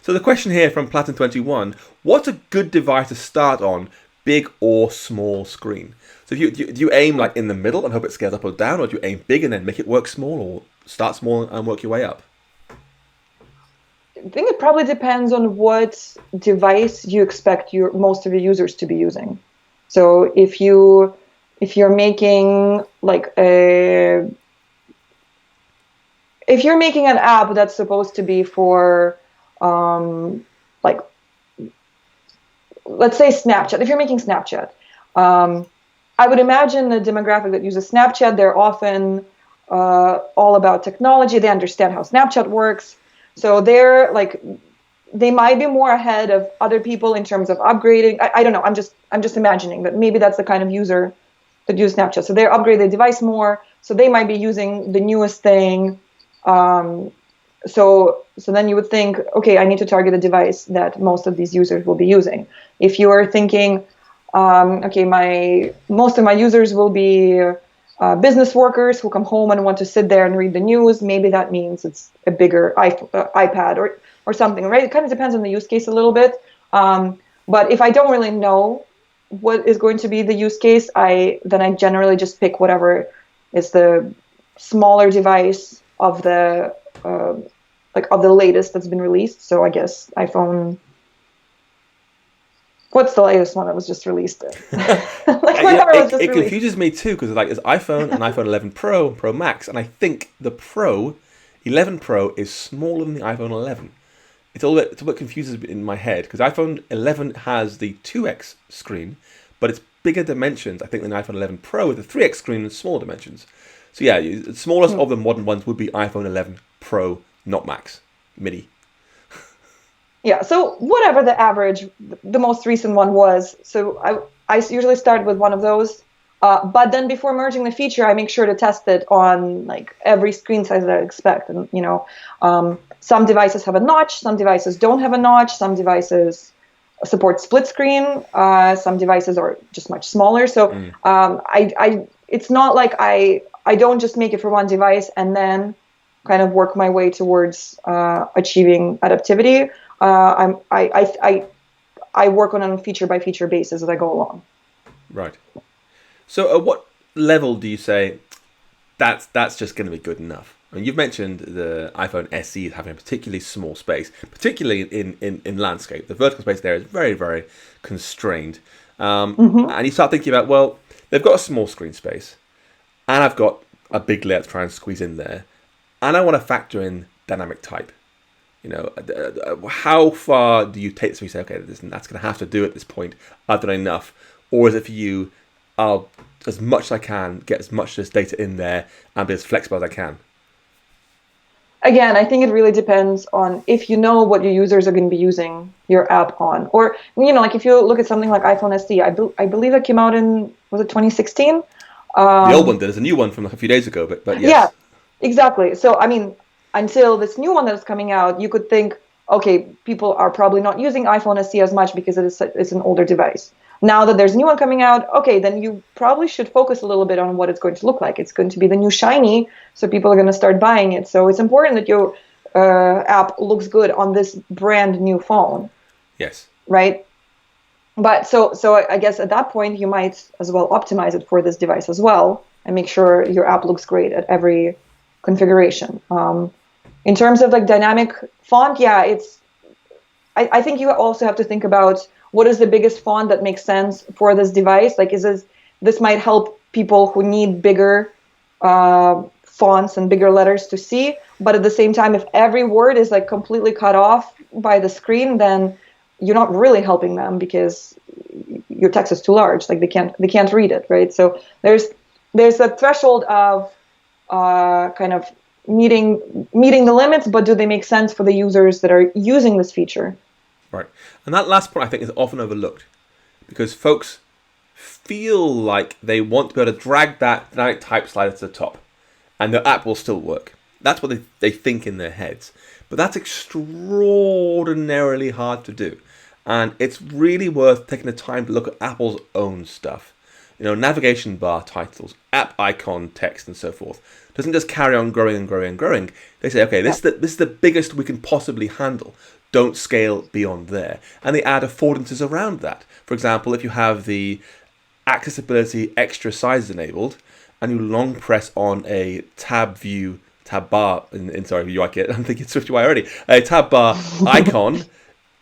So the question here from Platin21, what's a good device to start on, big or small screen? So do you aim like in the middle and hope it scales up or down, or do you aim big and then make it work small, or start small and work your way up? I think it probably depends on what device you expect most of your users to be using. So if you're making like if you're making an app that's supposed to be for like, let's say Snapchat, if you're making Snapchat, I would imagine the demographic that uses Snapchat, they're often all about technology. They understand how Snapchat works. So they might be more ahead of other people in terms of upgrading. I don't know. I'm just imagining that maybe that's the kind of user that use Snapchat. So they upgrade their device more. So they might be using the newest thing. So then you would think, okay, I need to target a device that most of these users will be using. If you are thinking, okay, most of my users will be business workers who come home and want to sit there and read the news, maybe that means it's a bigger iPad or something, right? It kind of depends on the use case a little bit. But if I don't really know what is going to be the use case, then I generally just pick whatever is the smaller device of the of the latest that's been released. So I guess iPhone. What's the latest one that was just released? It confuses me too, because like there's iPhone and iPhone 11 Pro and Pro Max, and I think the 11 Pro is smaller than the iPhone 11. It's a bit confuses in my head, because iPhone 11 has the 2x screen, but it's bigger dimensions, I think, than iPhone 11 Pro with the 3x screen and smaller dimensions. So yeah, the smallest of the modern ones would be iPhone 11 Pro, not Max, mini. Yeah, so whatever the average, the most recent one was, so I usually start with one of those, but then before merging the feature, I make sure to test it on like every screen size that I expect. And some devices have a notch, some devices don't have a notch, some devices support split screen, some devices are just much smaller. So it's not like I don't just make it for one device and then kind of work my way towards achieving adaptivity. I work on a feature by feature basis as I go along. Right. So at what level do you say that's just going to be good enough? I mean, you've mentioned the iPhone SE having a particularly small space, particularly in landscape. The vertical space there is very, very constrained. And you start thinking about, well, they've got a small screen space, and I've got a big layer to try and squeeze in there, and I want to factor in dynamic type. How far do you take this? Where you say, okay, that's going to have to do at this point. I've done enough, or is it for you? I'll as much as I can get as much of this data in there and be as flexible as I can. Again, I think it really depends on if you know what your users are going to be using your app on, or like if you look at something like iPhone SE, I believe that came out in, was it 2016? The old one did. There's a new one from like a few days ago, but yes. Yeah, exactly. So I mean, until this new one that is coming out, you could think, okay, people are probably not using iPhone SE as much because it's an older device. Now that there's a new one coming out, okay, then you probably should focus a little bit on what it's going to look like. It's going to be the new shiny, so people are going to start buying it. So it's important that your app looks good on this brand new phone. Yes. Right? But so I guess at that point, you might as well optimize it for this device as well and make sure your app looks great at every configuration. In terms of like dynamic font, yeah, I think you also have to think about what is the biggest font that makes sense for this device. Like, this might help people who need bigger fonts and bigger letters to see. But at the same time, if every word is like completely cut off by the screen, then you're not really helping them because your text is too large. Like they can't read it, right? So there's a threshold of kind of meeting the limits, but do they make sense for the users that are using this feature? Right. And that last point I think is often overlooked because folks feel like they want to be able to drag that dynamic type slider to the top and the app will still work. That's what they think in their heads. But that's extraordinarily hard to do. And it's really worth taking the time to look at Apple's own stuff. Navigation bar titles, app icon text, and so forth. Doesn't just carry on growing and growing and growing. They say, okay, this is the biggest we can possibly handle. don't scale beyond there. And they add affordances around that. For example, if you have the accessibility extra sizes enabled, and you long press on a tab bar, sorry, you like it, I'm thinking SwiftUI already, a tab bar icon,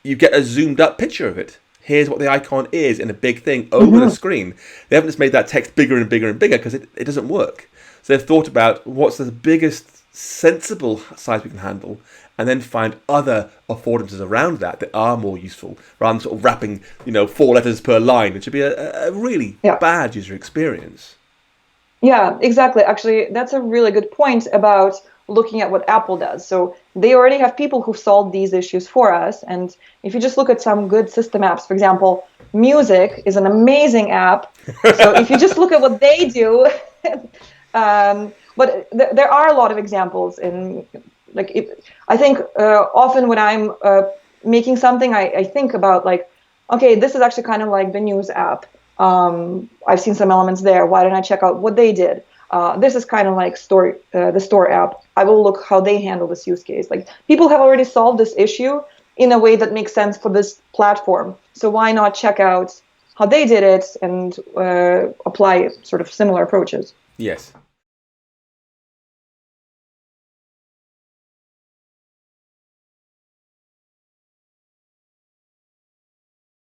you get a zoomed up picture of it. Here's what the icon is in a big thing over the screen. They haven't just made that text bigger and bigger and bigger because it doesn't work. So they've thought about what's the biggest sensible size we can handle, and then find other affordances around that are more useful, rather than sort of wrapping 4 letters per line, which would be a really bad user experience. Yeah, exactly. Actually, that's a really good point about looking at what Apple does. So they already have people who solve these issues for us. And if you just look at some good system apps, for example, Music is an amazing app. So if you just look at what they do, but there are a lot of examples in, I think often when I'm making something, I think about okay, this is actually kind of like the news app. I've seen some elements there. Why don't I check out what they did? This is kind of like the store app. I will look how they handle this use case. People have already solved this issue in a way that makes sense for this platform. So why not check out how they did it and apply sort of similar approaches? Yes,